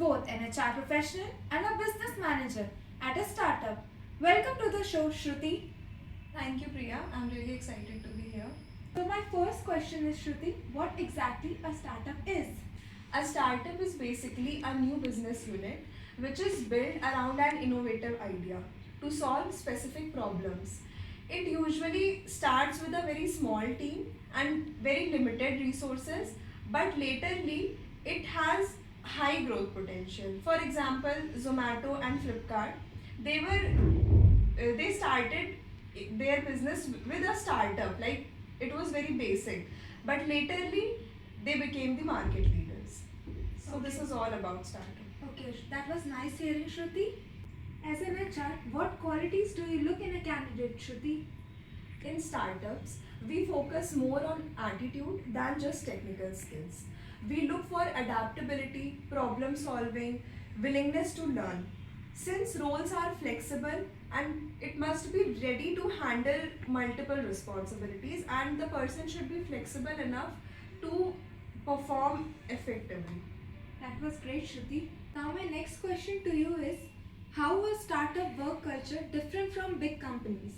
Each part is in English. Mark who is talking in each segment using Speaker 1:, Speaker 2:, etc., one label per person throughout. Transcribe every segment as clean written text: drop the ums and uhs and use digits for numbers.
Speaker 1: both an HR professional and a business manager at a startup. Welcome to the show, Shruti.
Speaker 2: Thank you, Priya. I'm really excited to be here.
Speaker 1: So, my first question is, Shruti, what exactly a startup is?
Speaker 2: A startup is basically a new business unit which is built around an innovative idea to solve specific problems. It usually starts with a very small team and very limited resources, but laterly it has high growth potential. For example, Zomato and Flipkart, they started their business with a startup, like it was very basic, but laterly they became the market leaders. So this is all about startup.
Speaker 1: Okay, that was nice hearing, Shruti. As an HR, what qualities do you look in a candidate, Shruti?
Speaker 2: In startups, we focus more on attitude than just technical skills. We look for adaptability, problem solving, willingness to learn. Since roles are flexible and it must be ready to handle multiple responsibilities, and the person should be flexible enough to perform effectively.
Speaker 1: That was great, Shruti. Now, my next question to you is, how is startup work culture different from big companies?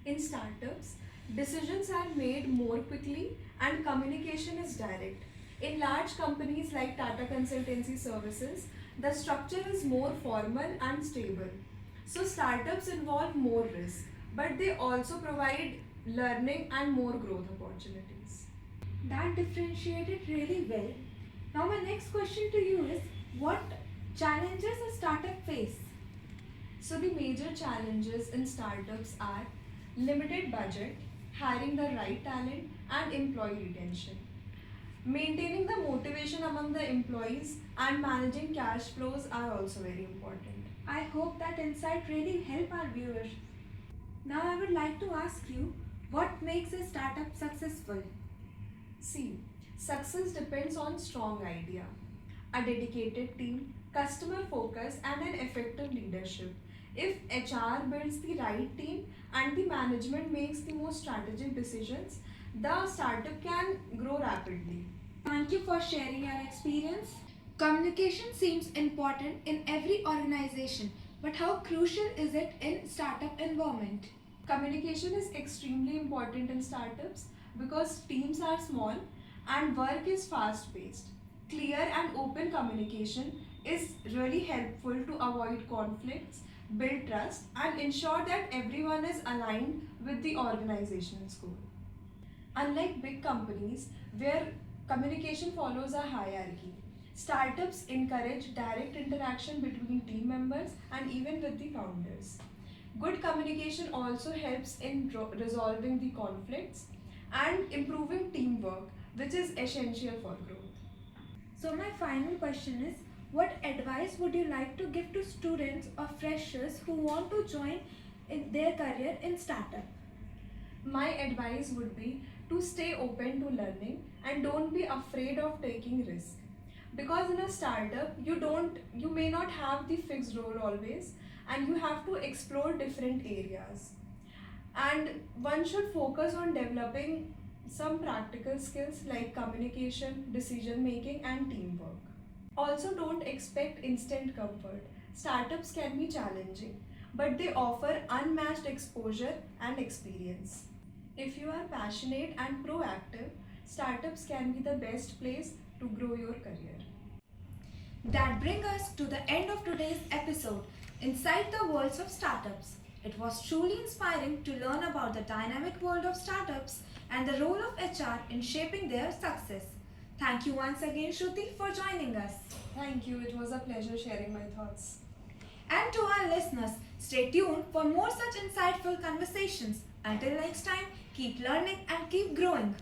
Speaker 2: In startups, decisions are made more quickly and communication is direct. In large companies like Tata Consultancy Services, the structure is more formal and stable. So, startups involve more risk, but they also provide learning and more growth opportunities.
Speaker 1: That differentiated really well. Now, my next question to you is, what challenges a startup face?
Speaker 2: So, the major challenges in startups are limited budget, hiring the right talent, and employee retention. Maintaining the motivation among the employees and managing cash flows are also very important.
Speaker 1: I hope that insight really help our viewers. Now, I would like to ask you, what makes a startup successful?
Speaker 2: See, success depends on strong idea, a dedicated team, customer focus, and an effective leadership. If HR builds the right team and the management makes the most strategic decisions, the startup can grow rapidly.
Speaker 1: Thank you for sharing your experience. Communication seems important in every organization, but how crucial is it in startup environment?
Speaker 2: Communication is extremely important in startups because teams are small and work is fast paced. Clear and open communication is really helpful to avoid conflicts, build trust, and ensure that everyone is aligned with the organization's goal. Unlike big companies where communication follows a hierarchy, startups encourage direct interaction between team members and even with the founders. Good communication also helps in resolving the conflicts and improving teamwork, which is essential for growth.
Speaker 1: So, my final question is, what advice would you like to give to students or freshers who want to join in their career in startup?
Speaker 2: My advice would be to stay open to learning and don't be afraid of taking risk. Because in a startup, you may not have the fixed role always, and you have to explore different areas. And one should focus on developing some practical skills like communication, decision making, and teamwork. Also, don't expect instant comfort. Startups can be challenging, but they offer unmatched exposure and experience. If you are passionate and proactive, startups can be the best place to grow your career.
Speaker 1: That brings us to the end of today's episode, Inside the Worlds of Startups. It was truly inspiring to learn about the dynamic world of startups and the role of HR in shaping their success. Thank you once again, Shruti, for joining us.
Speaker 2: Thank you, it was a pleasure sharing my thoughts.
Speaker 1: And to our listeners, stay tuned for more such insightful conversations. Until next time, keep learning and keep growing.